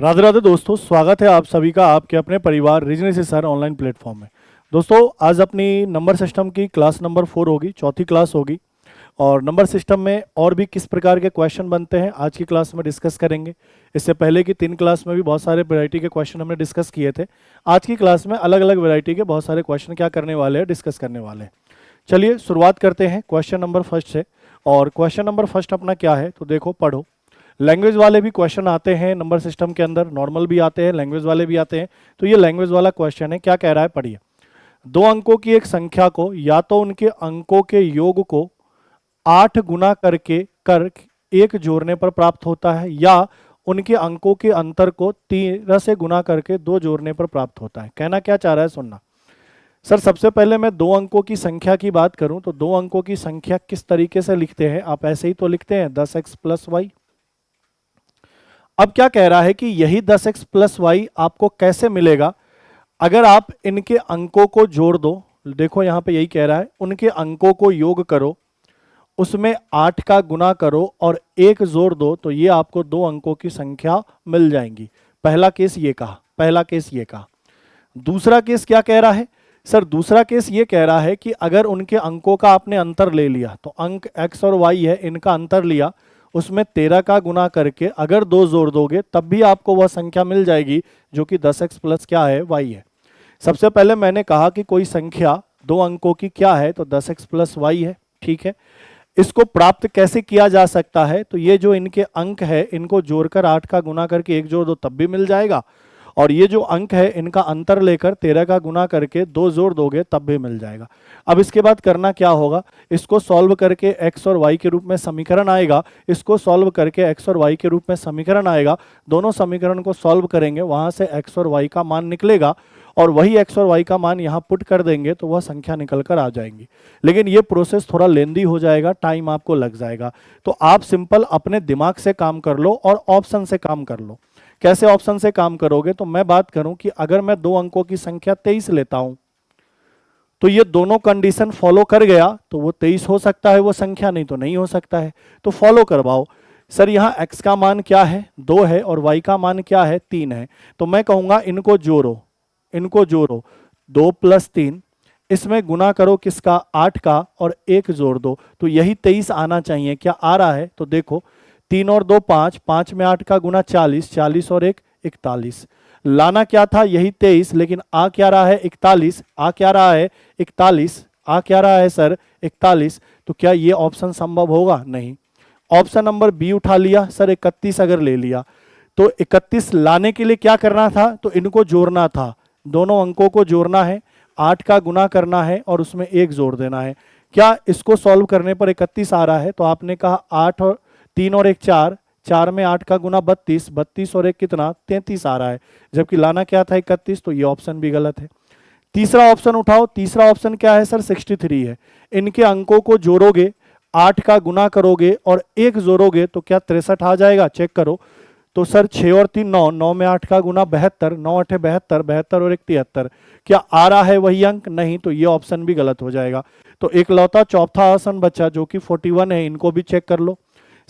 राधे राधे दोस्तों, स्वागत है आप सभी का आपके अपने परिवार रीजनल सर ऑनलाइन प्लेटफॉर्म में। दोस्तों, आज अपनी नंबर सिस्टम की क्लास नंबर 4 होगी, चौथी क्लास होगी। और नंबर सिस्टम में और भी किस प्रकार के क्वेश्चन बनते हैं आज की क्लास में डिस्कस करेंगे। इससे पहले की 3 क्लास में भी बहुत सारे वैरायटी के क्वेश्चन हमने डिस्कस किए थे। आज की क्लास में अलग अलग वैरायटी के बहुत सारे क्वेश्चन क्या करने वाले हैं, डिस्कस करने वाले हैं। चलिए शुरुआत करते हैं क्वेश्चन नंबर फर्स्ट से। और क्वेश्चन नंबर फर्स्ट अपना क्या है तो देखो, पढ़ो। लैंग्वेज वाले भी क्वेश्चन आते हैं नंबर सिस्टम के अंदर, नॉर्मल भी आते हैं, लैंग्वेज वाले भी आते हैं। तो ये लैंग्वेज वाला क्वेश्चन है, क्या कह रहा है पढ़िए। 2 अंकों की एक संख्या को या तो उनके अंकों के योग को 8 गुना कर 1 जोड़ने पर प्राप्त होता है, या उनके अंकों के अंतर को 13 से गुना करके 2 जोड़ने पर प्राप्त होता है। कहना क्या चाह रहा है सुनना। सर सबसे पहले मैं 2 अंकों की संख्या की बात करूं तो 2 अंकों की संख्या किस तरीके से लिखते हैं, आप ऐसे ही तो लिखते हैं 10x + y। अब क्या कह रहा है कि यही 10x + y आपको कैसे मिलेगा, अगर आप इनके अंकों को जोड़ दो। देखो यहां पे यही कह रहा है, उनके अंकों को योग करो, उसमें 8 का गुना करो और 1 जोड़ दो, तो ये आपको 2 अंकों की संख्या मिल जाएंगी। पहला केस ये कहा, पहला केस ये कहा। दूसरा केस क्या कह रहा है सर, दूसरा केस ये कह रहा है कि अगर उनके अंकों का आपने अंतर ले लिया, तो अंक x और y है, इनका अंतर लिया, उसमें 13 का गुना करके अगर 2 जोड़ दोगे तब भी आपको वह संख्या मिल जाएगी जो कि 10x + क्या है, y है। सबसे पहले मैंने कहा कि कोई संख्या 2 अंकों की क्या है तो 10x + y है, ठीक है। इसको प्राप्त कैसे किया जा सकता है, तो ये जो इनके अंक है इनको जोड़कर 8 का गुना करके 1 जोड़ दो तब भी मिल जाएगा, और ये जो अंक है इनका अंतर लेकर 13 का गुना करके 2 जोड़ दोगे तब भी मिल जाएगा। अब इसके बाद करना क्या होगा, इसको सॉल्व करके x और y के रूप में समीकरण आएगा, इसको सॉल्व करके x और y के रूप में समीकरण आएगा। दोनों समीकरण को सॉल्व करेंगे, वहां से x और y का मान निकलेगा, और वही x और y का मान यहाँ पुट कर देंगे तो वह संख्या निकल कर आ जाएंगी। लेकिन ये प्रोसेस थोड़ा लेंदी हो जाएगा, टाइम आपको लग जाएगा। तो आप सिंपल अपने दिमाग से काम कर लो और ऑप्शन से काम कर लो। कैसे ऑप्शन से काम करोगे, तो मैं बात करूं कि अगर मैं 2 अंकों की संख्या 23 लेता हूं, तो ये दोनों कंडीशन फॉलो कर गया तो वो 23 हो सकता है वो संख्या, नहीं तो नहीं हो सकता है। तो फॉलो करवाओ। सर यहाँ x का मान क्या है, 2 है, और y का मान क्या है, 3 है। तो मैं कहूंगा इनको जोड़ो, इनको जोड़ो, 2 + 3, इसमें गुना करो किसका, 8 का, और 1 जोड़ दो, तो यही 23 आना चाहिए। क्या आ रहा है, तो देखो 3 और 2 5, 5 में 8 का गुना 40, 40 और 1 41। लाना क्या था, यही 23, लेकिन आ क्या रहा है 41, आ क्या रहा है 41, आ क्या रहा है सर 41। तो क्या ये ऑप्शन संभव होगा, नहीं। ऑप्शन नंबर बी उठा लिया सर, 31 अगर ले लिया तो 31 लाने के लिए क्या करना था, तो इनको जोड़ना था, दोनों अंकों को जोड़ना है, 8 का गुना करना है और उसमें 1 जोड़ देना है। क्या इसको सॉल्व करने पर 31 आ रहा है, तो आपने कहा 8 और 3 और 1 4, 4 में 8 का गुना 32, 32 और 1 कितना, 33 आ रहा है, जबकि लाना क्या था 31। तो ये ऑप्शन भी गलत है। तीसरा ऑप्शन उठाओ, तीसरा ऑप्शन क्या है सर, 63 है। इनके अंकों को जोड़ोगे, 8 का गुना करोगे और 1 जोड़ोगे तो क्या 63 आ जाएगा, चेक करो। तो सर 6 और 3 9, 9 में 8 का गुना 72, 9 8 72, 72 और 1 73। क्या आ रहा है वही अंक, नहीं, तो ये ऑप्शन भी गलत हो जाएगा। तो एक लौता चौथा ऑप्शन बचा जो कि 41 है, इनको भी चेक कर लो।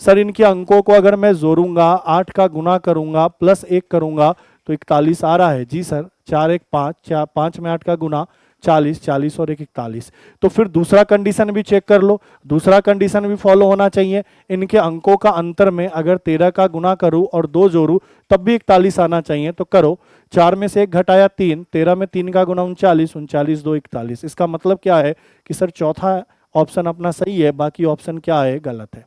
सर इनके अंकों को अगर मैं जोड़ूंगा, 8 का गुना करूंगा प्लस 1 करूंगा तो 41 आ रहा है, जी सर। 4 1 5, 5 में 8 का गुना 40, 40 और 1 41। तो फिर दूसरा कंडीशन भी चेक कर लो, दूसरा कंडीशन भी फॉलो होना चाहिए। इनके अंकों का अंतर में अगर 13 का गुना करूं और 2 जोड़ूं तब भी 41 आना चाहिए, तो करो। 4 में से 1 घटाया 3, 13 में 3 का गुना 39, 39 2 41। इसका मतलब क्या है कि सर चौथा ऑप्शन अपना सही है, बाकी ऑप्शन क्या है, गलत है।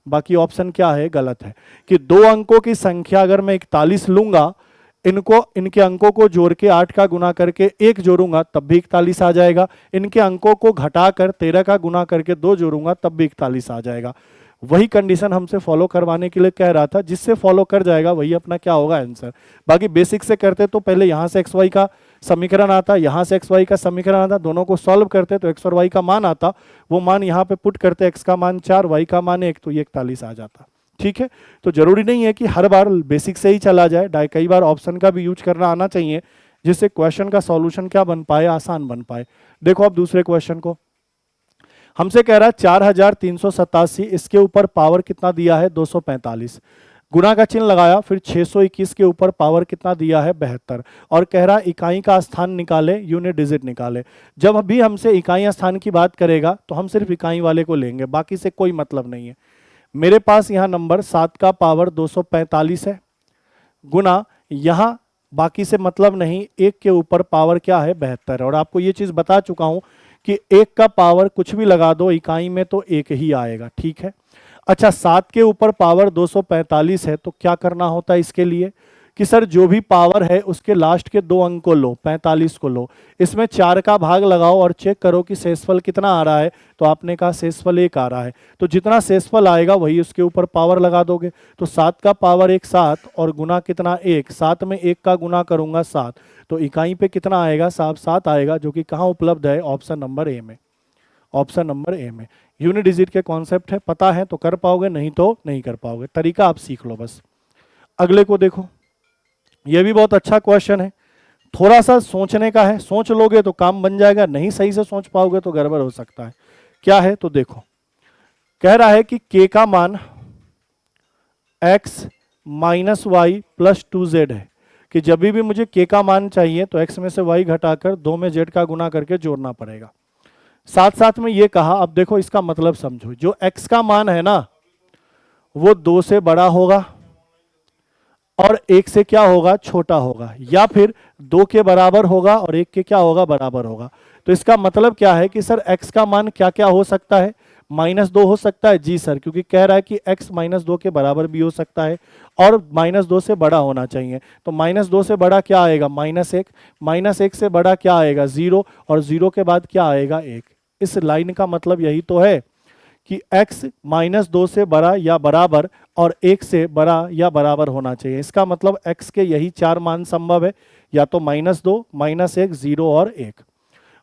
बाकी ऑप्शन क्या है, गलत है। कि 2 अंकों की संख्या अगर मैं 41 लूंगा, इनको इनके अंकों को जोड़ के 8 का गुना करके 1 जोड़ूंगा तब भी 41 आ जाएगा, इनके अंकों को घटाकर 13 का गुना करके 2 जोड़ूंगा तब भी 41 आ जाएगा। वही कंडीशन हमसे फॉलो करवाने के लिए कह रहा था, जिससे फॉलो कर जाएगा वही अपना क्या होगा, आंसर। बाकी बेसिक से करते तो पहले यहां से एक्स वाई का समीकरण आता, यहां से एक्स वाई का समीकरण आता, दोनों को सॉल्व करते तो एक्स और वाई का मान आता, वो मान यहाँ पे पुट करते, एक्स का मान 4, वाई का मान 1, तो ये 41 आ जाता। ठीक है, तो जरूरी नहीं है कि हर बार बेसिक से ही चला जाए, कई बार ऑप्शन का भी यूज करना आना चाहिए, जिससे क्वेश्चन का सॉल्यूशन क्या बन पाए, आसान बन पाए। देखो अब दूसरे क्वेश्चन को हमसे कह रहा है 4387, इसके ऊपर पावर कितना दिया है, 245। गुना का चिन्ह लगाया, फिर 621 के ऊपर पावर कितना दिया है 72, और कह रहा इकाई का स्थान निकाले, यूनिट डिजिट निकाले। जब भी हमसे इकाई स्थान की बात करेगा तो हम सिर्फ इकाई वाले को लेंगे, बाकी से कोई मतलब नहीं है। मेरे पास यहाँ नंबर 7 का पावर 245 है, गुना यहाँ बाकी से मतलब नहीं, 1 के ऊपर पावर क्या है 72, और आपको ये चीज़ बता चुका हूँ कि 1 का पावर कुछ भी लगा दो इकाई में तो 1 ही आएगा, ठीक है। अच्छा, 7 के ऊपर पावर 245 है, तो क्या करना होता है इसके लिए कि सर जो भी पावर है उसके लास्ट के 2 अंक को लो, 45 को लो, इसमें 4 का भाग लगाओ और चेक करो कि शेषफल कितना आ रहा है। तो आपने कहा शेषफल 1 आ रहा है, तो जितना शेषफल आएगा वही उसके ऊपर पावर लगा दोगे। तो 7 का पावर 1 7 और गुना कितना 1, 7 में 1 का गुना करूंगा 7, तो इकाई पे कितना आएगा, 7 आएगा, जो कि कहाँ उपलब्ध है, ऑप्शन नंबर ए में। ऑप्शन नंबर ए में। यूनिट डिजिट के कॉन्सेप्ट है, पता है तो कर पाओगे, नहीं तो नहीं कर पाओगे, तरीका आप सीख लो बस। अगले को देखो, यह भी बहुत अच्छा क्वेश्चन है, थोड़ा सा सोचने का है, सोच लोगे तो काम बन जाएगा, नहीं सही से सोच पाओगे तो गड़बड़ हो सकता है। क्या है तो देखो, कह रहा है कि k का मान x minus Y plus 2z है, कि जब भी मुझे k का मान चाहिए तो x में से y घटाकर 2 में z का गुना करके जोड़ना पड़ेगा। साथ साथ में ये कहा, अब देखो इसका मतलब समझो, जो x का मान है ना वो 2 से बड़ा होगा और 1 से क्या होगा, छोटा होगा, या फिर 2 के बराबर होगा और 1 के क्या होगा, बराबर होगा। तो इसका मतलब क्या है कि सर x का मान क्या क्या हो सकता है, -2 हो सकता है। जी सर, क्योंकि कह रहा है कि x -2 के बराबर भी हो सकता है और -2 से बड़ा होना चाहिए। तो -2 से बड़ा क्या आएगा, -1, -1 से बड़ा क्या आएगा 0, और 0 के बाद क्या आएगा 1। इस लाइन का मतलब यही तो है कि x -2 से बड़ा या बराबर और 1 से बड़ा या बराबर होना चाहिए। इसका मतलब x के यही 4 मान संभव है, या तो -2, -1, 0 और 1।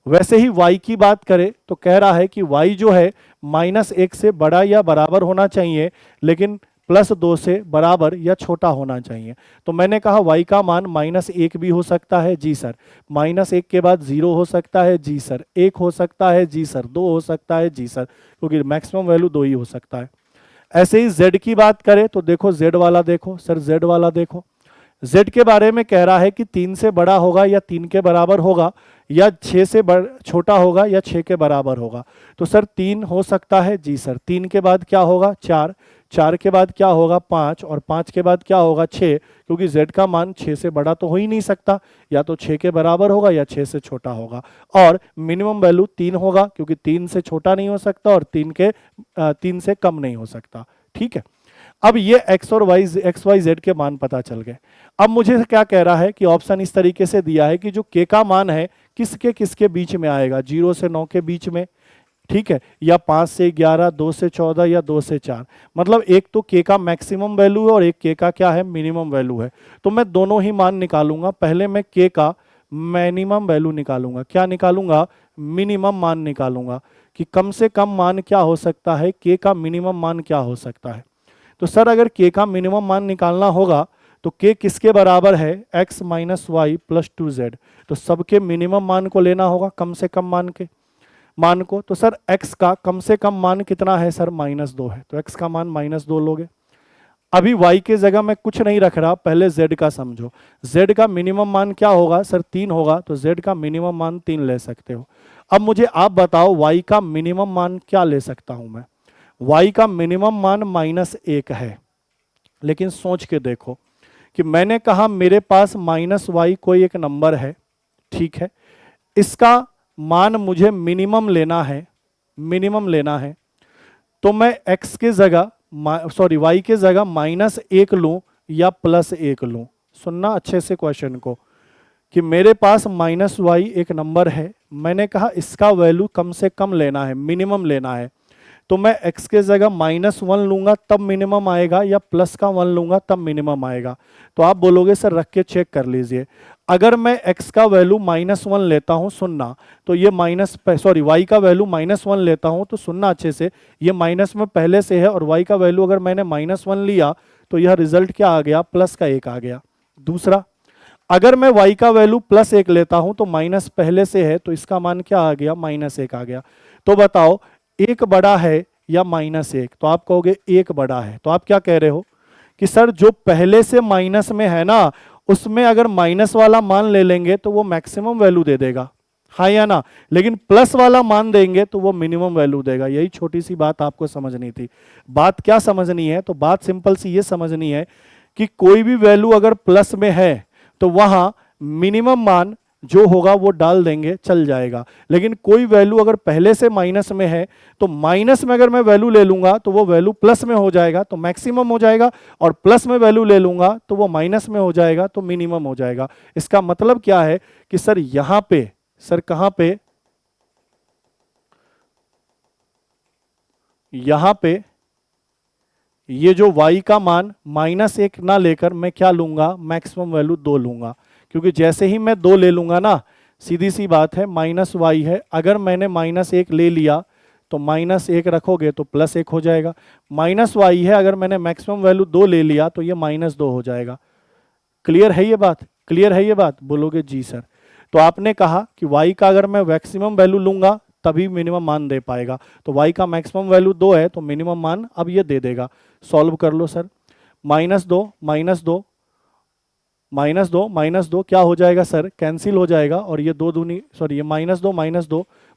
वैसे ही y की बात करें तो कह रहा है कि y जो है -1 से बड़ा या बराबर होना चाहिए, लेकिन +2 से बराबर या छोटा होना चाहिए। तो मैंने कहा y का मान -1 भी हो सकता है। जी सर। -1 के बाद 0 हो सकता है। जी सर। 1 हो सकता है। जी सर। 2 हो सकता है। जी सर, क्योंकि मैक्सिमम वैल्यू 2 ही हो सकता है। ऐसे ही z की बात करें तो देखो z वाला देखो सर, z वाला देखो, z के बारे में कह रहा है कि 3 से बड़ा होगा या 3 के बराबर होगा, या 6 से छोटा होगा या 6 के बराबर होगा। तो सर 3 हो सकता है। जी सर। 3 के बाद क्या होगा 4, 4 के बाद क्या होगा 5, और 5 के बाद क्या होगा 6, क्योंकि z का मान 6 से बड़ा तो हो ही नहीं सकता, या तो 6 के बराबर होगा या 6 से छोटा होगा, और मिनिमम वैल्यू 3 होगा, क्योंकि 3 से छोटा नहीं हो सकता और 3 से कम नहीं हो सकता। ठीक है, अब ये x और y z के मान पता चल गए। अब मुझे क्या कह रहा है कि ऑप्शन इस तरीके से दिया है कि जो k का मान है किसके किसके बीच में आएगा, 0 से 9 के बीच में, ठीक है, या 5 से 11, 2 से 14 या 2 से 4। मतलब एक तो k का मैक्सिमम वैल्यू है और एक k का क्या है, मिनिमम वैल्यू है। तो मैं दोनों ही मान निकालूंगा। पहले मैं k का मिनिमम वैल्यू निकालूंगा। क्या निकालूंगा, मिनिमम मान निकालूंगा, कि कम से कम मान क्या हो सकता है, k का मिनिमम मान क्या हो सकता है। तो सर अगर k का मिनिमम मान निकालना होगा तो k किसके बराबर है, x minus Y plus 2z। तो सबके मिनिमम मान को लेना होगा, कम से कम मान को। तो सर x का कम से कम मान कितना है सर, -2 है, तो x का मान -2 लोगे। अभी y के जगह मैं कुछ नहीं रख रहा, पहले z का समझो। z का मिनिमम मान क्या होगा सर, 3 होगा, तो z का मिनिमम मान 3 ले सकते हो। अब मुझे आप बताओ y का मिनिमम मान क्या ले सकता हूं मैं। y का मिनिमम मान -1 है, लेकिन सोच के देखो कि मैंने कहा मेरे पास -y कोई एक नंबर है, ठीक है, इसका मान मुझे मिनिमम लेना है, तो मैं x के जगह y के जगह -1 लूं या +1 लूं। सुनना अच्छे से क्वेश्चन को, कि मेरे पास -y एक नंबर है, मैंने कहा इसका वैल्यू कम से कम लेना है, मिनिमम लेना है, तो मैं x के जगह -1 लूंगा तब मिनिमम आएगा, या +1 लूंगा तब मिनिमम आएगा। तो आप बोलोगे सर रख के चेक कर लीजिए। अगर मैं x का वैल्यू -1 लेता हूं, सुनना, तो ये y का वैल्यू -1 लेता हूं, तो सुनना अच्छे से, ये माइनस में पहले से है, और y का वैल्यू अगर मैंने -1 लिया तो यह रिजल्ट क्या आ गया, +1 आ गया। दूसरा, अगर मैं y का वैल्यू +1 लेता हूं तो माइनस पहले से है, तो इसका मान क्या आ गया, -1 आ गया। तो बताओ एक बड़ा है या -1, तो आप कहोगे एक बड़ा है। तो आप क्या कह रहे हो कि सर जो पहले से माइनस में है ना, उसमें अगर माइनस वाला मान ले लेंगे तो वो मैक्सिमम वैल्यू दे देगा, हाँ या ना, लेकिन प्लस वाला मान देंगे तो वो मिनिमम वैल्यू देगा। यही छोटी सी बात आपको समझनी थी। बात क्या समझनी है, तो बात सिंपल सी ये समझनी है कि कोई भी वैल्यू अगर प्लस में है तो वहां मिनिमम मान जो होगा वो डाल देंगे, चल जाएगा। लेकिन कोई वैल्यू अगर पहले से माइनस में है तो माइनस में अगर मैं वैल्यू ले लूंगा तो वो वैल्यू प्लस में हो जाएगा तो मैक्सिमम हो जाएगा, और प्लस में वैल्यू ले लूंगा तो वो माइनस में हो जाएगा तो मिनिमम हो जाएगा। इसका मतलब क्या है कि सर यहां पे, सर कहां पे, यहां पे ये जो y का मान -1 ना लेकर मैं क्या लूंगा, मैक्सिमम वैल्यू 2 लूंगा, क्योंकि जैसे ही मैं 2 ले लूंगा ना, सीधी सी बात है, -y है, अगर मैंने -1 ले लिया तो -1 रखोगे तो +1 हो जाएगा, -y है, अगर मैंने मैक्सिमम वैल्यू 2 ले लिया तो ये -2 हो जाएगा। क्लियर है ये बात, क्लियर है ये बात, बोलोगे जी सर। तो आपने कहा कि y का अगर मैं मैक्सिमम वैल्यू लूंगा तभी मिनिमम मान दे पाएगा, तो y का मैक्सिमम वैल्यू 2 है तो मिनिमम मान अब ये दे देगा। सॉल्व कर लो सर, -2 -2 -2 क्या हो जाएगा सर, कैंसिल हो जाएगा, और ये 2 दूनी सॉरी ये -2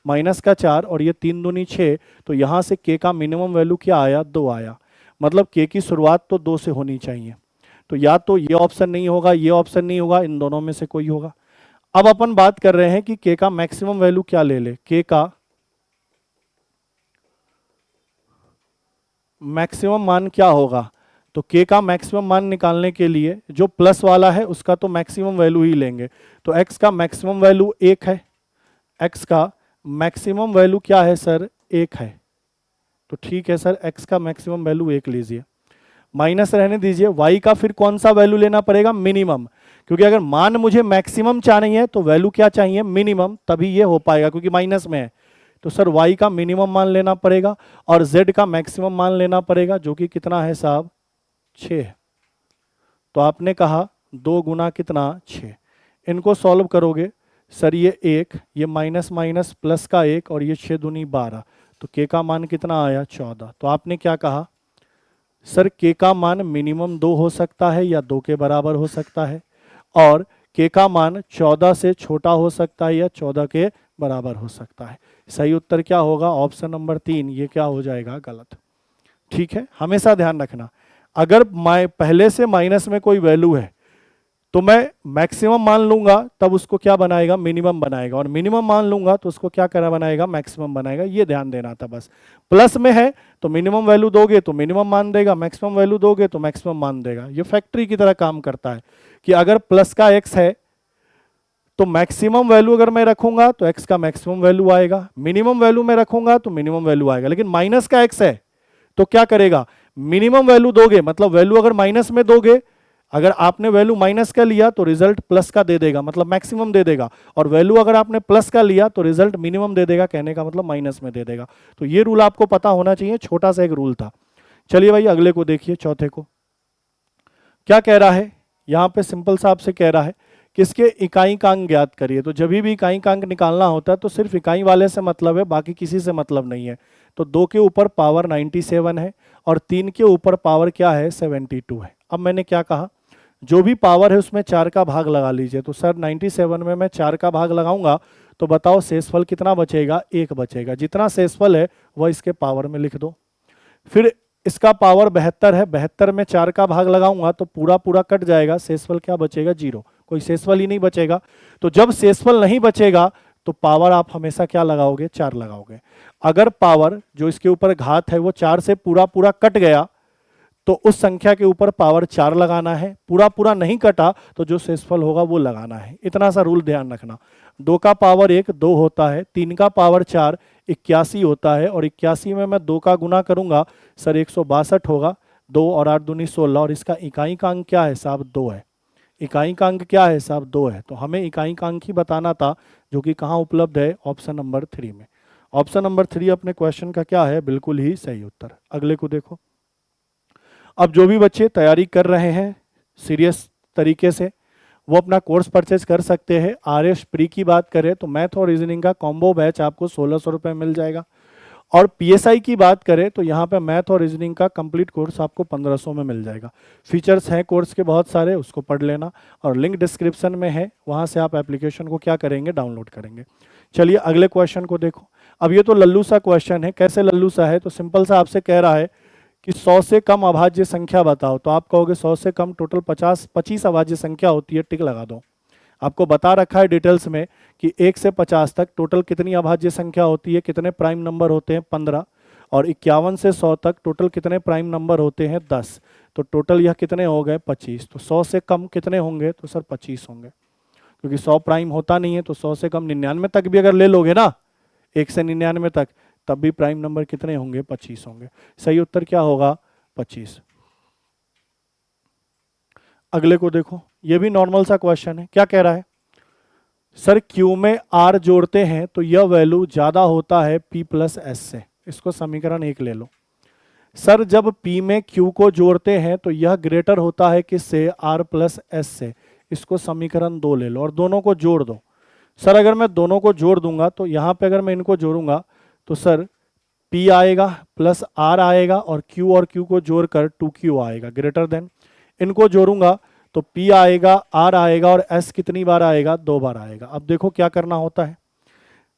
माइनस का 4 और ये 3 दूनी 6, तो यहाँ से k का मिनिमम वैल्यू क्या आया, 2 आया। मतलब k की शुरुआत तो 2 से होनी चाहिए, तो या तो ये ऑप्शन नहीं होगा, ये ऑप्शन नहीं होगा, इन दोनों में से कोई होगा। अब अपन बात कर रहे हैं कि k का मैक्सिमम वैल्यू क्या ले ले, k का मैक्सिमम मान क्या होगा, तो k का मैक्सिमम मान निकालने के लिए जो प्लस वाला है उसका तो मैक्सिमम वैल्यू ही लेंगे, तो x का मैक्सिमम वैल्यू 1 है, x का मैक्सिमम वैल्यू क्या है सर, 1 है, तो ठीक है सर x का मैक्सिमम वैल्यू 1 लीजिए, माइनस रहने दीजिए, y का फिर कौन सा वैल्यू लेना पड़ेगा, मिनिमम, क्योंकि अगर मान मुझे मैक्सिमम चाहिए है तो वैल्यू क्या चाहिए, मिनिमम, तभी ये हो पाएगा क्योंकि माइनस में है, तो सर y का मिनिमम मान लेना पड़ेगा और z का मैक्सिमम मान लेना पड़ेगा, जो कि कितना है साहब, 6। तो आपने कहा 2 गुना कितना, 6। इनको सॉल्व करोगे सर, ये 1, ये माइनस माइनस प्लस का 1 और ये 6 दूनी 12, तो k का मान कितना आया, 14। तो आपने क्या कहा सर, k का मान मिनिमम 2 हो सकता है या 2 के बराबर हो सकता है, और k का मान 14 से छोटा हो सकता है या 14 के बराबर हो सकता है। सही उत्तर क्या होगा, ऑप्शन नंबर 3, ये क्या हो जाएगा, गलत। ठीक है, हमेशा ध्यान रखना, अगर पहले से माइनस में कोई वैल्यू है तो मैं मैक्सिमम मान लूंगा तब उसको क्या बनाएगा, मिनिमम बनाएगा, और मिनिमम मान लूंगा तो उसको क्या करा बनाएगा, मैक्सिमम बनाएगा। ये ध्यान देना था बस। प्लस में है तो मिनिमम वैल्यू दोगे तो मिनिमम मान देगा, मैक्सिमम वैल्यू दोगे तो मैक्सिमम मान देगा। ये फैक्ट्री की तरह काम करता है कि अगर प्लस का x है तो मैक्सिमम वैल्यू अगर मैं रखूंगा तो x का मैक्सिमम वैल्यू आएगा, मिनिमम वैल्यू में रखूंगा तो मिनिमम वैल्यू आएगा। लेकिन माइनस का x है तो क्या करेगा, मिनिमम वैल्यू दोगे, मतलब वैल्यू अगर माइनस में दोगे, अगर आपने वैल्यू माइनस का लिया तो रिजल्ट प्लस का दे देगा, मतलब मैक्सिमम दे देगा, और वैल्यू अगर आपने प्लस का लिया तो रिजल्ट मिनिमम दे देगा, कहने का मतलब माइनस में दे देगा। तो ये रूल आपको पता होना चाहिए, छोटा सा एक रूल था। चलिए भाई अगले को देखिए, चौथे को क्या कह रहा है, यहां पे सिंपल सा आपसे कह रहा है कि इसके इकाईकांक ज्ञात करिए। तो जब भी इकाईकांक निकालना होता है तो सिर्फ इकाई वाले से मतलब है, बाकी किसी से मतलब नहीं है। तो 2 के ऊपर पावर 97 है और 3 के ऊपर पावर क्या है, 72 है। अब मैंने क्या कहा, जो भी पावर है उसमें 4 का भाग लगा लीजिए। तो सर 97 में मैं 4 का भाग लगाऊंगा तो बताओ शेषफल कितना बचेगा, 1 बचेगा। जितना शेषफल है वह इसके पावर में लिख दो। फिर इसका पावर 72 है, 72 में 4 का भाग लगाऊंगा तो पूरा पूरा कट जाएगा, शेषफल क्या बचेगा, 0, कोई शेषफल ही नहीं बचेगा। तो जब शेषफल नहीं बचेगा तो पावर आप हमेशा क्या लगाओगे, 4 लगाओगे। अगर पावर जो इसके ऊपर घात है वो 4 से पूरा पूरा कट गया तो उस संख्या के ऊपर पावर 4 लगाना है, पूरा पूरा नहीं कटा तो जो शेषफल होगा वो लगाना है। इतना सा रूल ध्यान रखना। 2 का पावर 1 2 होता है, 3 का पावर 4 81 होता है, और 81 में मैं 2 का गुना करूंगा सर 162 होगा, 2 और 8 दूनी 16, और इसका इकाईकांक क्या है साहब, 2 है। इकाईकांक क्या है साहब, 2 है। तो हमें इकाईकांक ही बताना था, जो कि कहाँ उपलब्ध है, ऑप्शन नंबर 3 में। ऑप्शन नंबर 3 अपने क्वेश्चन का क्या है, बिल्कुल ही सही उत्तर। अगले को देखो। अब जो भी बच्चे तैयारी कर रहे हैं सीरियस तरीके से, वो अपना कोर्स परचेज कर सकते हैं। आरएस प्री की बात करें तो मैथ और रीजनिंग का कॉम्बो बैच आपको 1600 रुपये मिल जाएगा, और पीएसआई की बात करें तो यहाँ पे मैथ और रीजनिंग का कंप्लीट कोर्स आपको 1500 में मिल जाएगा। फीचर्स हैं कोर्स के बहुत सारे, उसको पढ़ लेना, और लिंक डिस्क्रिप्शन में है, वहाँ से आप एप्लीकेशन को क्या करेंगे, डाउनलोड करेंगे। चलिए अगले क्वेश्चन को देखो। अब ये तो लल्लू सा क्वेश्चन है, कैसे लल्लू सा है, तो सिंपल सा आपसे कह रहा है कि 100 से कम अभाज्य संख्या बताओ, तो आप कहोगे 100 से कम टोटल 25 अभाज्य संख्या होती है, टिक लगा दो। आपको बता रखा है डिटेल्स में कि 1 से 50 तक टोटल कितनी अभाज्य संख्या होती है, कितने प्राइम नंबर होते हैं, 15, और 51 से 100 तक टोटल कितने प्राइम नंबर होते हैं, 10। तो टोटल यह कितने हो गए, 25। तो 100 से कम कितने होंगे, तो सर 25 होंगे, क्योंकि 100 प्राइम होता नहीं है, तो 100 से कम 99 तक भी अगर ले लोगे ना, 1 से 99 तक, तब भी प्राइम नंबर कितने होंगे, 25 होंगे। सही उत्तर क्या होगा, 25। अगले को देखो, ये भी नॉर्मल सा क्वेश्चन है। क्या कह रहा है, सर क्यू में आर जोड़ते हैं तो यह वैल्यू ज्यादा होता है पी प्लस एस से। इसको समीकरण 1 ले लो। सर जब पी में क्यू को जोड़ते हैं तो यह ग्रेटर होता है किससे, आर प्लस एस से। इसको समीकरण 2 ले लो और दोनों को जोड़ दो। सर अगर मैं दोनों को जोड़ दूंगा तो यहाँ पे अगर मैं इनको जोड़ूंगा तो सर पी आएगा प्लस आर आएगा, और क्यू को जोड़कर 2Q आएगा, ग्रेटर देन। इनको जोड़ूंगा तो P आएगा, R आएगा, और S कितनी बार आएगा, 2 बार आएगा। अब देखो क्या करना होता है,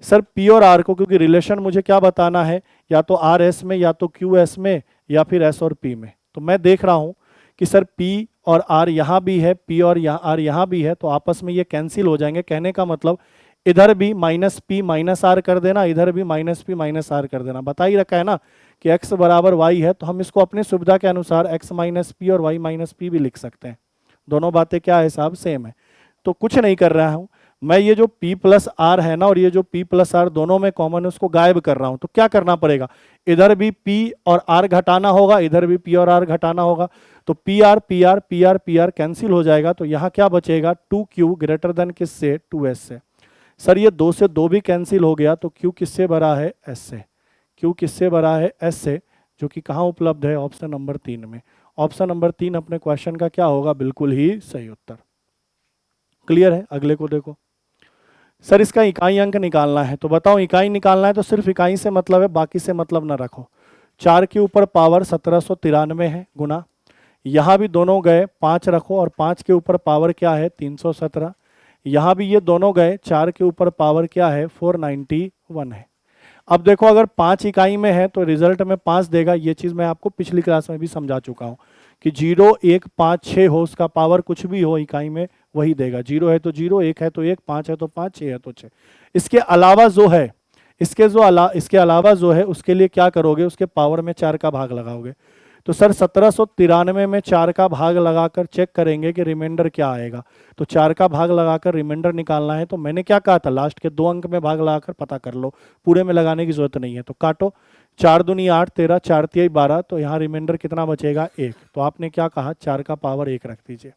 सर P और R को, क्योंकि रिलेशन मुझे क्या बताना है, या तो R S में, या तो Q S में, या फिर S और P में। तो मैं देख रहा हूं कि सर P और R यहाँ भी है, P और R यहाँ भी है, तो आपस में ये कैंसिल हो जाएंगे। कहने का मतलब इधर भी माइनस पी माइनस आर कर देना, इधर भी माइनस पी माइनस आर कर देना। बता ही रखा है ना कि x बराबर y है, तो हम इसको अपनी सुविधा के अनुसार x माइनस पी और y माइनस पी भी लिख सकते हैं। दोनों बातें क्या है साहब, सेम है। तो कुछ नहीं कर रहा हूं मैं, ये जो p प्लस आर है ना, और ये जो p प्लस आर दोनों में कॉमन है, उसको गायब कर रहा हूं। तो क्या करना पड़ेगा, इधर भी p और r घटाना होगा, इधर भी p और r घटाना होगा। तो पी आर कैंसिल हो जाएगा, तो यहाँ क्या बचेगा, 2Q ग्रेटर देन किससे, 2S से। सर ये 2 से 2 भी कैंसिल हो गया, तो Q किससे बड़ा है, S से। Q किससे बड़ा है, S से, जो कि कहाँ उपलब्ध है, ऑप्शन नंबर 3 में। ऑप्शन नंबर 3 अपने क्वेश्चन का क्या होगा, बिल्कुल ही सही उत्तर। क्लियर है। अगले को देखो, सर इसका इकाई अंक निकालना है, तो बताओ इकाई निकालना है तो सिर्फ इकाई से मतलब है, बाकी से मतलब ना रखो। 4 के ऊपर पावर 1793 है, गुना यहाँ भी दोनों गए 5 रखो, और 5 के ऊपर पावर क्या है, 317। यहाँ भी ये दोनों गए, 4 के ऊपर पावर क्या है, 491 है। अब देखो अगर 5 इकाई में है तो रिजल्ट में 5 देगा। ये चीज़ मैं आपको पिछली क्लास में भी समझा चुका हूँ कि 0 1 5 6 हो, उसका पावर कुछ भी हो इकाई में वही देगा। 0 है तो 0, 1 है तो 1, 5 है तो 5, 6 है तो 6। इसके अलावा जो है, इसके अलावा जो है उसके लिए क्या करोगे, उसके पावर में 4 का भाग लगाओगे। तो सर 1793 में 4 का भाग लगाकर चेक करेंगे कि रिमाइंडर क्या आएगा। तो 4 का भाग लगाकर रिमाइंडर निकालना है, तो मैंने क्या कहा था, लास्ट के 2 अंक में भाग लगाकर पता कर लो, पूरे में लगाने की जरूरत नहीं है। तो काटो, 4 दूनी 8, 13, 4 तिहाई 12, तो यहाँ रिमाइंडर कितना बचेगा, 1। तो आपने क्या कहा, 4 का पावर 1 रख दीजिए।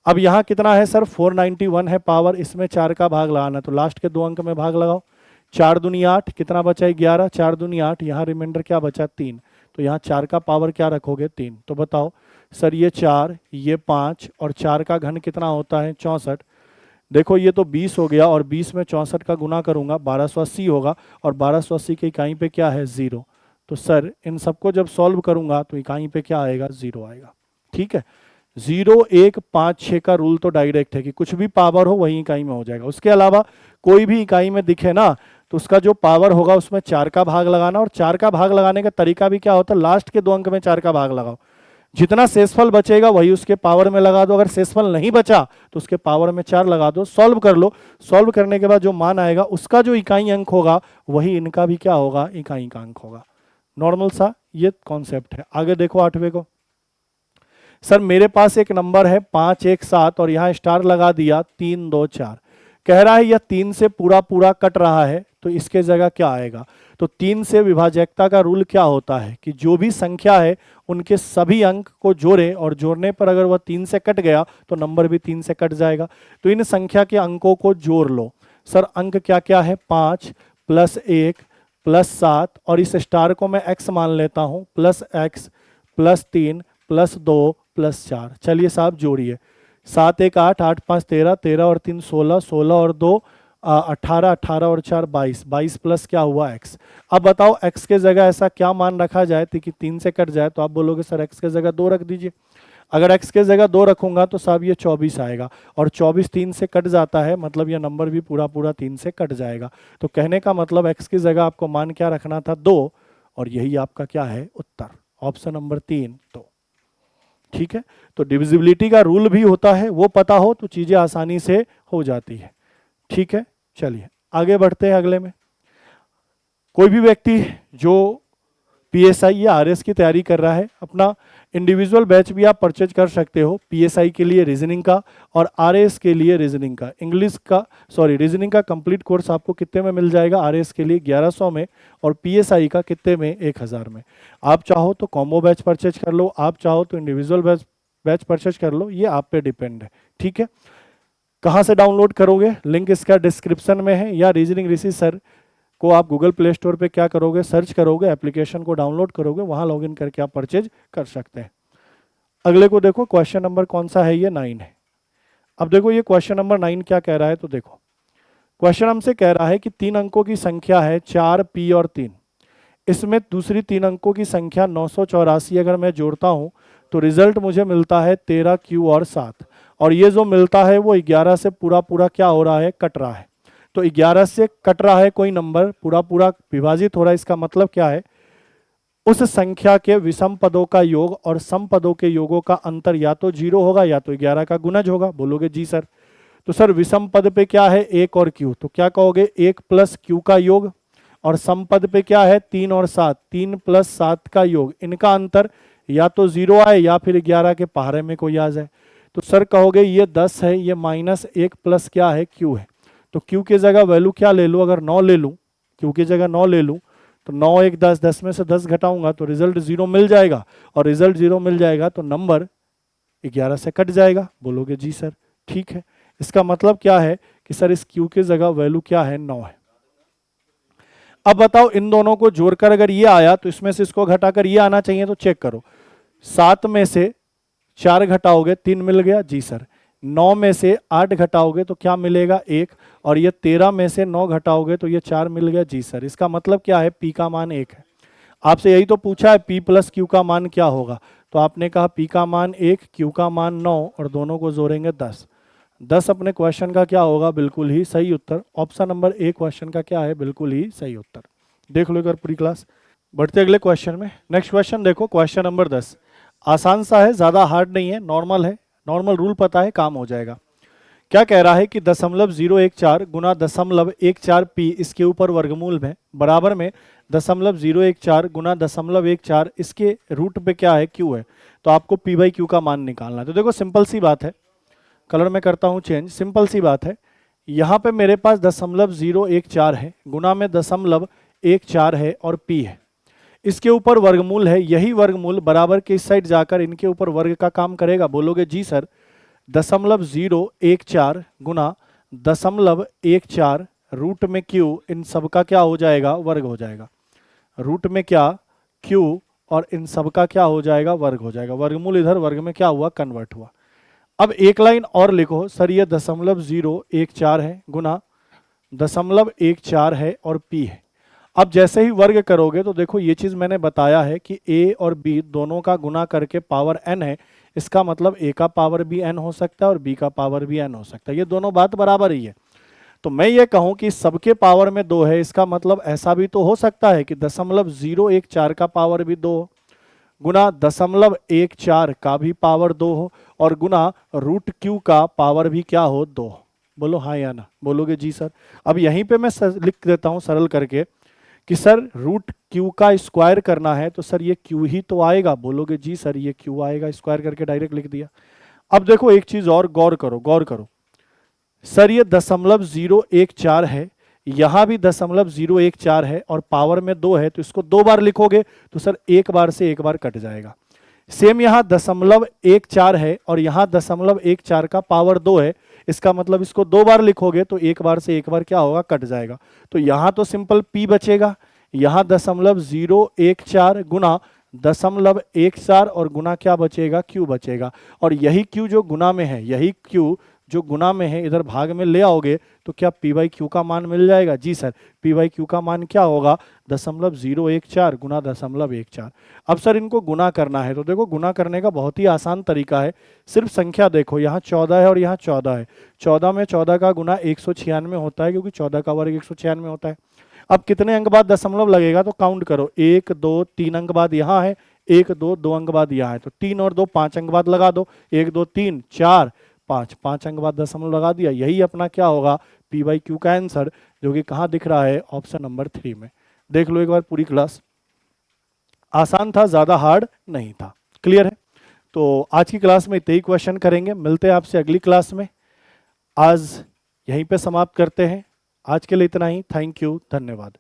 अब यहाँ कितना है सर, 491 है पावर, इसमें 4 का भाग लगाना, तो लास्ट के 2 अंक में भाग लगाओ। 4 दूनी 8, कितना बचा है, 11, 4 दूनी 8, यहाँ रिमाइंडर क्या बचा, 3। तो यहाँ 4 का पावर क्या रखोगे, 3। तो बताओ सर ये 4, ये 5, और 4 का घन कितना होता है, 64। देखो ये तो 20 हो गया, और 20 में 64 का गुना करूंगा 1280 होगा, और 1280 की इकाई पे क्या है, 0। तो सर इन सबको जब सॉल्व करूंगा तो इकाई पे क्या आएगा, 0 आएगा। ठीक है, 0 1 5 6 का रूल तो डायरेक्ट है कि कुछ भी पावर हो वही इकाई में हो जाएगा। उसके अलावा कोई भी इकाई में दिखे ना, तो उसका जो पावर होगा उसमें 4 का भाग लगाना, और 4 का भाग लगाने का तरीका भी क्या होता है, लास्ट के 2 अंक में 4 का भाग लगाओ, जितना शेषफल बचेगा वही उसके पावर में लगा दो। अगर शेषफल नहीं बचा तो उसके पावर में 4 लगा दो, सॉल्व कर लो। सॉल्व करने के बाद जो मान आएगा उसका जो इकाई अंक होगा वही इनका भी क्या होगा, इकाई का अंक होगा। नॉर्मल सा ये कॉन्सेप्ट है। आगे देखो 8वें को, सर मेरे पास एक नंबर है 5 1 7, और यहाँ स्टार लगा दिया 3 2 4। कह रहा है यह 3 से पूरा पूरा कट रहा है, तो इसके जगह क्या आएगा। तो 3 से विभाज्यता का रूल क्या होता है कि जो भी संख्या है उनके सभी अंक को जोड़े, और जोड़ने पर अगर वह 3 से कट गया तो नंबर भी 3 से कट जाएगा। तो इन संख्या के अंकों को जोड़ लो। सर अंक क्या क्या है, 5 प्लस 1 प्लस 7, और इस स्टार को मैं x मान लेता हूँ, plus x plus 3 plus 2 plus 4। चलिए साहब जोड़िए, 7 1 8, 8 5 13, 13 और 3 16, 16 और 2 18, 18 और 4 22, 22 प्लस क्या हुआ x। अब बताओ x के जगह ऐसा क्या मान रखा जाए कि 3 से कट जाए, तो आप बोलोगे सर x के जगह 2 रख दीजिए। अगर x के जगह 2 रखूंगा तो साहब ये 24 आएगा, और 24 3 से कट जाता है, मतलब ये नंबर भी पूरा पूरा 3 से कट जाएगा। तो कहने का मतलब x की जगह आपको मान क्या रखना था, 2, और यही आपका क्या है उत्तर, ऑप्शन नंबर 3 2। ठीक है, तो डिविजिबिलिटी का रूल भी होता है, वो पता हो तो चीजें आसानी से हो जाती है। ठीक है, चलिए आगे बढ़ते हैं अगले में। कोई भी व्यक्ति जो पीएसआई या आरएस की तैयारी कर रहा है, अपना इंडिविजुअल बैच भी आप परचेज कर सकते हो, पीएसआई के लिए रीजनिंग का और आरएस के लिए रीजनिंग का। इंग्लिश का रीजनिंग का कंप्लीट कोर्स आपको कितने में मिल जाएगा, आरएस के लिए 1100 में, और पीएसआई का कितने में, 1000 में। आप चाहो तो कॉम्बो बैच परचेज कर लो, आप चाहो तो इंडिविजुअल बैच परचेज कर लो, ये आप पे डिपेंड है। ठीक है, कहाँ से डाउनलोड करोगे, लिंक इसका डिस्क्रिप्शन में है, या रीजनिंग ऋषि सर को आप गूगल प्ले स्टोर पे क्या करोगे, सर्च करोगे, एप्लीकेशन को डाउनलोड करोगे, वहां लॉगिन करके आप परचेज कर सकते हैं। अगले को देखो, क्वेश्चन नंबर कौन सा है, ये 9 है। अब देखो ये क्वेश्चन नंबर 9 क्या कह रहा है, तो देखो क्वेश्चन हमसे कह रहा है कि 3 अंकों की संख्या है 4 p और 3, इसमें दूसरी 3 अंकों की संख्या 984, अगर मैं जोड़ता हूं तो रिजल्ट मुझे मिलता है 13 q और 7, और ये जो मिलता है वो 11 से पूरा पूरा क्या हो रहा है, कट रहा है। तो 11 से कट रहा है कोई नंबर, पूरा पूरा विभाजित हो रहा है, इसका मतलब क्या है, उस संख्या के विषम पदों का योग और सम पदों के योगों का अंतर या तो 0 होगा या तो 11 का गुणज होगा। बोलोगे जी सर, तो सर विषम पद पे क्या है, 1 और q, तो क्या कहोगे 1 प्लस q का योग, और सम पद पे क्या है 3 और 7, 3 प्लस 7 का योग, इनका अंतर या तो 0 आए या फिर 11 के पहाड़े में कोई आ जाए। तो सर कहोगे ये 10 है, ये -1 प्लस क्या है, q है। तो q की जगह वैल्यू क्या ले लूँ, अगर 9 ले लूँ, q की जगह 9 ले लूँ, तो 9 1 10, 10 में से 10 घटाऊंगा तो रिजल्ट 0 मिल जाएगा, और रिजल्ट 0 मिल जाएगा तो नंबर 11 से कट जाएगा। बोलोगे जी सर, ठीक है। इसका मतलब क्या है कि सर इस q की जगह वैल्यू क्या है, 9 है। अब बताओ इन दोनों को जोड़कर अगर ये आया तो इसमें से इसको घटाकर ये आना चाहिए, तो चेक करो, 7 में से 4 घटाओगे 3 मिल गया, जी सर। 9 में से 8 घटाओगे तो क्या मिलेगा, 1, और ये 13 में से 9 घटाओगे तो ये 4 मिल गया, जी सर। इसका मतलब क्या है, p का मान 1 है। आपसे यही तो पूछा है p प्लस q का मान क्या होगा, तो आपने कहा p का मान 1, q का मान 9, और दोनों को जोड़ेंगे 10। 10 अपने क्वेश्चन का क्या होगा, बिल्कुल ही सही उत्तर। ऑप्शन नंबर ए क्वेश्चन का क्या है, बिल्कुल ही सही उत्तर। देख लो एक बार पूरी क्लास। बढ़ते अगले क्वेश्चन में। नेक्स्ट क्वेश्चन देखो, क्वेश्चन नंबर 10, आसान सा है, ज्यादा हार्ड नहीं है, नॉर्मल है, नॉर्मल रूल पता है, काम हो जाएगा। क्या कह रहा है कि 0.014 गुना 0.14 p इसके ऊपर वर्गमूल में बराबर में 0.014 गुना 0.14 इसके रूट पे क्या है, q है। तो आपको p बाई q का मान निकालना है। तो देखो सिंपल सी बात है, कलर में करता हूं चेंज, सिंपल सी बात है, यहाँ पे मेरे पास 0.014 है, गुना में 0.14 है, और p है, इसके ऊपर वर्गमूल है, यही वर्गमूल बराबर के इस साइड जाकर इनके ऊपर वर्ग का काम करेगा। बोलोगे जी सर, 0.014 गुना 0.14 रूट में q, इन सब का क्या हो जाएगा, वर्ग हो जाएगा। रूट में क्या, q, और इन सब का क्या हो जाएगा, वर्ग हो जाएगा। वर्गमूल इधर वर्ग में क्या हुआ, कन्वर्ट हुआ। अब एक लाइन और लिखो, सर ये 0.014 है गुना 0.14 है और p है। अब जैसे ही वर्ग करोगे तो देखो ये चीज मैंने बताया है कि a और b दोनों का गुना करके पावर n है, इसका मतलब a का पावर भी n हो सकता है और b का पावर भी n हो सकता है, ये दोनों बात बराबर ही है। तो मैं ये कहूं कि सबके पावर में 2 है, इसका मतलब ऐसा भी तो हो सकता है कि 0.014 का पावर भी 2 हो, गुना 0.14 का भी पावर 2 हो, और गुना रूट q का पावर भी क्या हो, 2। बोलो हाँ या ना, बोलोगे जी सर। अब यहीं पे मैं लिख देता हूं सरल करके कि सर रूट q का स्क्वायर करना है, तो सर ये q ही तो आएगा। बोलोगे जी सर, ये q आएगा, स्क्वायर करके डायरेक्ट लिख दिया। अब देखो एक चीज और गौर करो, सर ये 0.014 है, यहां भी 0.014 है, और पावर में 2 है, तो इसको 2 बार लिखोगे तो सर एक बार से एक बार कट जाएगा। सेम यहां 0.14 है और यहां 0.14 का पावर 2 है, इसका मतलब इसको 2 बार लिखोगे तो एक बार से एक बार क्या होगा, कट जाएगा। तो यहां तो सिंपल p बचेगा, यहां 0.014 गुना 0.14 और गुना क्या बचेगा, q बचेगा। और यही q जो गुना में है, यही q जो गुना में है इधर भाग में ले आओगे तो क्या पी बाई क्यू का मान मिल जाएगा? जी सर, पी बाई क्यू का मान क्या होगा? 0.014 गुना 0.14। अब सर इनको गुना करना है, तो देखो गुना करने का बहुत ही आसान तरीका है। सिर्फ संख्या देखो, यहाँ 14 है और यहाँ 14 है। 14 में 14 का गुना 196 होता है, क्योंकि 14 का वर्ग 196 होता है। अब कितने अंक बाद दशमलव लगेगा? तो काउंट करो, 1 2 3 अंक बाद यहाँ है, 1 2 2 अंक बाद यहाँ है, तो 3 और 2 5 अंक बाद लगा दो, 1 2 3 4 5, 5 अंक बाद दशमलव लगा दिया। यही अपना क्या होगा? पी बाई क्यू का आंसर, जो कि कहाँ दिख रहा है? ऑप्शन नंबर 3 में। देख लो एक बार पूरी क्लास, आसान था, ज्यादा हार्ड नहीं था। क्लियर है? तो आज की क्लास में इतने ही क्वेश्चन करेंगे, मिलते हैं आपसे अगली क्लास में। आज यहीं पे समाप्त करते हैं, आज के लिए इतना ही। थैंक यू, धन्यवाद।